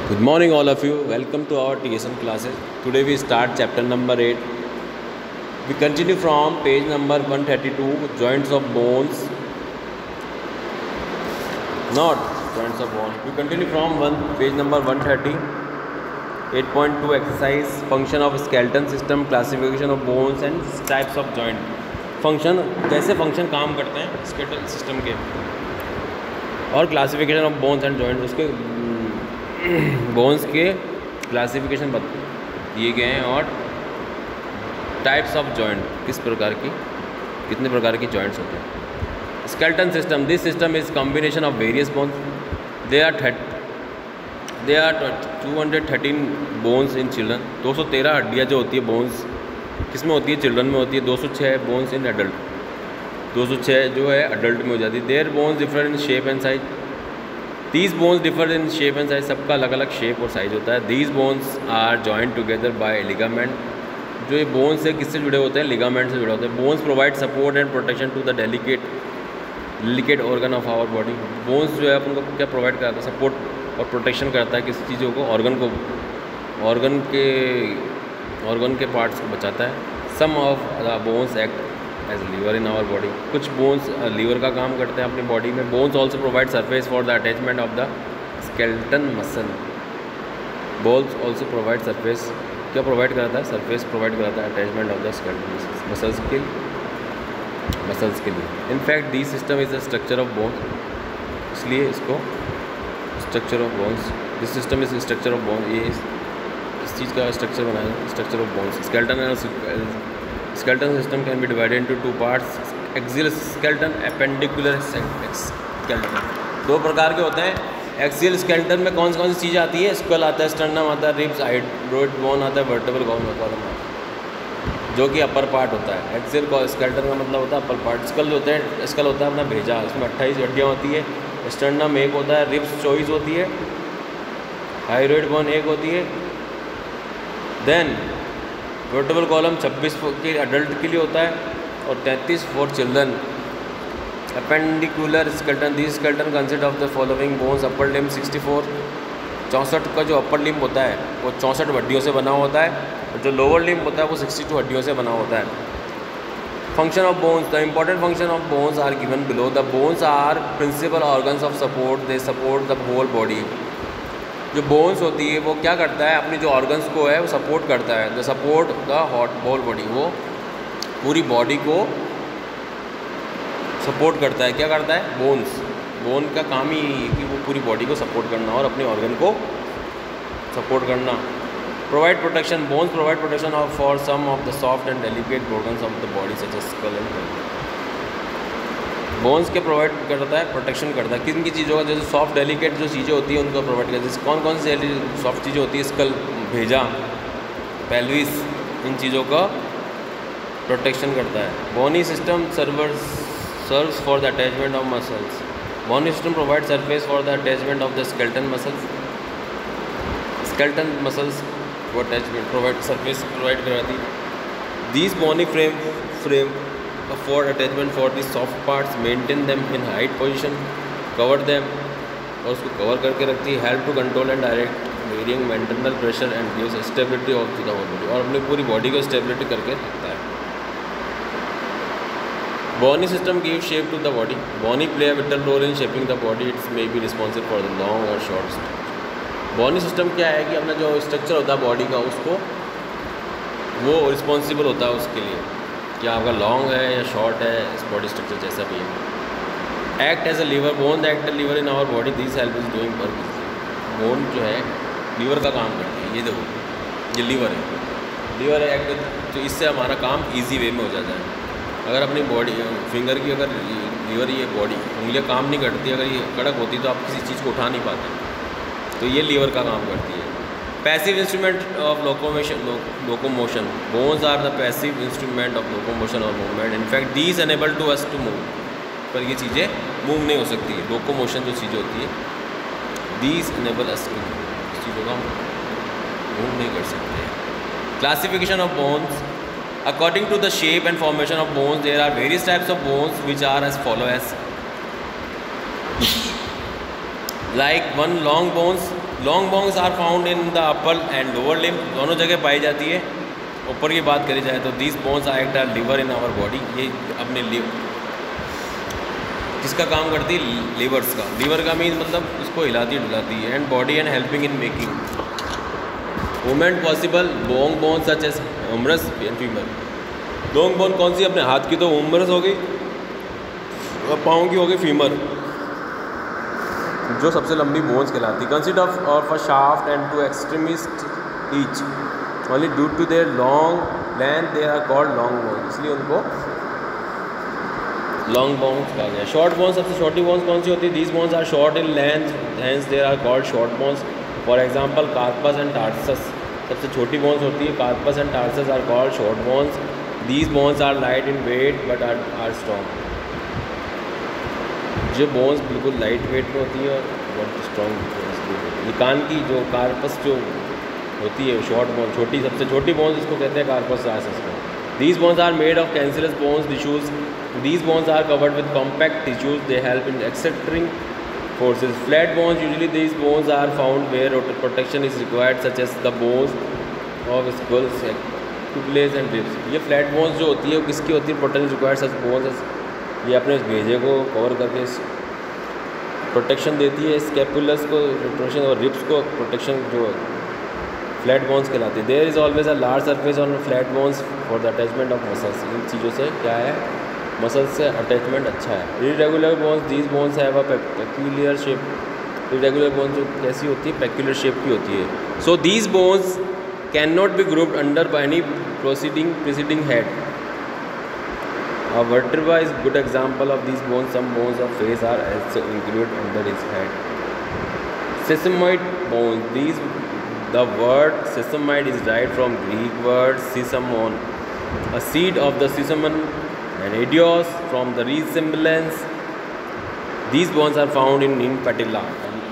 Good morning all of you. Welcome to our TSN classes. Today we start chapter number 8. We continue from page number 132, joints of bones. Not joints of bones. We continue from page number 130. 8.2 exercise, function of skeleton system, classification of bones and types of joint. Function कैसे function काम करते हैं skeletal system के और classification of bones and joint, उसके bones के classification दिए गए हैं और टाइप्स ऑफ जॉइंट, कितने प्रकार की जॉइंट्स होते हैं. Skeleton system, this system is combination of various bones. They are 213 bones in children. 213 हड्डियाँ जो होती है बोन्स किसमें होती है, चिल्ड्रन में होती है. 206 बोन्स इन एडल्ट, 206 जो है अडल्ट में हो जाती है. Their bones differ in shape and size. These bones differ in shape and size, सबका अलग अलग शेप और साइज होता है. These bones are joint together by ligament. जो ये बोन्स है किससे जुड़े होते हैं, लिगामेंट से जुड़े होते हैं. Bones provide support and protection to the delicate organ of our body. Bones जो है अपन को क्या प्रोवाइड कराता है, सपोर्ट और प्रोटेक्शन करता है किस चीज़ों को, ऑर्गन के पार्ट्स को बचाता है. Some of the bones act as lever in our body. कुछ बोन्स लीवर का काम करते हैं अपनी बॉडी में. Bones also provide surface for the attachment of the skeleton muscle. Bones also provide surface, क्या प्रोवाइड कराता है, सरफेस प्रोवाइड कराता है attachment of the skeleton muscles के लिए. In fact this system is the structure of bones. इसलिए इसको structure of bones, this system is structure of bones. ये इस चीज़ का स्ट्रक्चर बनाया है, structure of bones. Skeleton system can be divided into two parts, axial skeleton, appendicular skeleton. दो प्रकार के होते हैं. एक्सियल स्केलेटन में कौन सी चीज़ आती है, स्कल आता है, स्टर्नम आता है, रिब्स, हाइड्रोइड बोन आता है, वर्टेब्रल कॉलम आता है, जो कि अपर पार्ट होता है. एक्सियल स्केलेटन का मतलब होता है अपर पार्ट. स्कल होते हैं, स्कल होता है अपना भेजा, इसमें 28 हड्डियाँ होती है. स्टर्नम एक होता है, रिब्स 24 होती है, हाइड्रोइड बोन एक होती है. देन वर्टेब्रल कॉलम 26 के अडल्ट के लिए होता है और 33 for children. Appendicular skeleton, this skeleton consist of the following bones. Upper limb 64, 64 का जो अपर लिम्ब होता है वो 64 हड्डियों से बना होता है और जो लोअर लिम्ब होता है वो 62 हड्डियों से बना होता है. Function of bones, the important function of bones are given below. The bones are principal organs of support, they support the whole body. जो बोन्स होती है वो क्या करता है, अपनी जो ऑर्गन्स को है वो सपोर्ट करता है. The support the whole body, वो पूरी बॉडी को सपोर्ट करता है. क्या करता है, बोन का काम ही है कि वो पूरी बॉडी को सपोर्ट करना और अपने ऑर्गन को सपोर्ट करना. Provide protection, bones provide protection for some of the soft and delicate organs of the body such as skull and pelvis. Bones के प्रोवाइड करता है, प्रोटेक्शन करता है किन की चीज़ों का, जैसे सॉफ्ट डेलिकेट जो चीज़ें होती हैं उनको प्रोवाइड करता है. जैसे कौन कौन सी सॉफ्ट चीज़ें होती है, स्कल, भेजा, पेल्विस, इन चीज़ों का प्रोटेक्शन करता है. Bony system serves for the attachment of muscles. Bony system provide surface for the attachment of the skeleton muscles. Skeleton muscles को अटैचमेंट प्रोवाइड, सरफेस प्रोवाइड कराती है. These bony frame afford attachment for the soft parts, maintain them in height position, cover them, और उसको cover करके रखती है. Help to control and direct varying मेंटेनल pressure and gives stability of the whole body, और अपनी पूरी body को स्टेबिलिटी करके रखता है. Bony system give shape to the body. Bony play a vital role in shaping the body. It's may be responsible for the long और short structure. Bony system क्या है कि अपना जो स्ट्रक्चर होता है बॉडी का, उसको वो रिस्पॉन्सिबल होता है उसके लिए, क्या आपका लॉन्ग है या शॉर्ट है, इस बॉडी स्ट्रक्चर जैसा भी है. Act as a lever, bone act lever in our body. This help is doing work. Bone जो है लीवर का काम करती है. ये देखो, ये लीवर है एक्ट, तो इससे हमारा काम इजी वे में हो जाता है. अगर अपनी बॉडी फिंगर की अगर लीवर, ये बॉडी उंगलियाँ काम नहीं करती, अगर ये कड़क होती तो आप किसी चीज़ को उठा नहीं पाते, तो ये लीवर का काम करती है. Passive instrument of locomotion. Bones are the passive instrument of locomotion और movement. In fact these enable to us to move. पर ये चीज़ें मूव नहीं हो सकती. लोकोमोशन जो चीज़ें होती है, these enable us to move, इस चीज़ों का मूव नहीं कर सकते. Classification of bones. According to the shape and formation of bones there are various types of bones which are as follow as. Like one long bones long bones are found in the upper and lower limb, दोनों जगह पाई जाती है। ऊपर की बात करी जाए तो these bones are act are lever in our body, ये अपने किसका काम करती है? लीवर्स का। लीवर का मीन मतलब उसको हिलाती डुलाती है। And body and helping in making movement possible long bone such as humerus and femur. Long bone कौन सी? अपने हाथ की तो ह्यूमरस हो गई और पाँव की हो गई फीमर, जो सबसे लंबी बोन्स कहलाती। Consist of a shaft and two extremist each, only due to their long length they are called long bone, इसलिए उनको लॉन्ग बोन्स कहा गया। शॉर्ट बोन्स, सबसे छोटी बोन्स कौन सी होती है? These bones are short in length, hence they are called short bones. For example carpus and tarsus, सबसे छोटी बोन्स होती है carpus and tarsus are called short bones. These bones are light in weight but are strong. जो bones बिल्कुल light weight में होती है और बहुत स्ट्रॉन्ग। ये कान की जो कार्पस जो होती है शॉर्ट बोन, छोटी, सबसे छोटी बोन्स इसको कहते हैं कार्पस टार्सस को। These bones are made of cancellous bones tissues. These bones are covered with compact tissues. They help in exerting forces. Flat bones, usually these bones are found where protection is required, such as the bones of skull, scapulae and ribs. ये flat bones जो होती है वो किसकी होती है? Protection required such bones. ये अपने भेजे को कवर करके प्रोटेक्शन देती है। स्कैपुलस को प्रोटेक्शन और रिब्स को प्रोटेक्शन जो फ्लैट बोन्स कहलाती है। There is always a large surface on flat bones for the attachment of muscles. इन चीज़ों से क्या है? मसल्स से अटैचमेंट अच्छा है। Irregular bones, these bones have a peculiar shape. Irregular bones जो कैसी होती है? पेक्यूलियर शेप की होती है। So these bones can not be grouped under by any preceding head. A vertebra is good example of these bones. Some bones of face are also included under its head. Sesamoid bones. The word sesamoid is derived from Greek word sesamon, a seed of the sesamum, and idios from the resemblance. These bones are found in patella,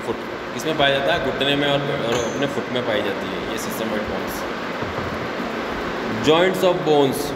foot. किसमें पाया जाता है? घुटने में और अपने foot में पाई जाती है ये sesamoid bones. Joints of bones.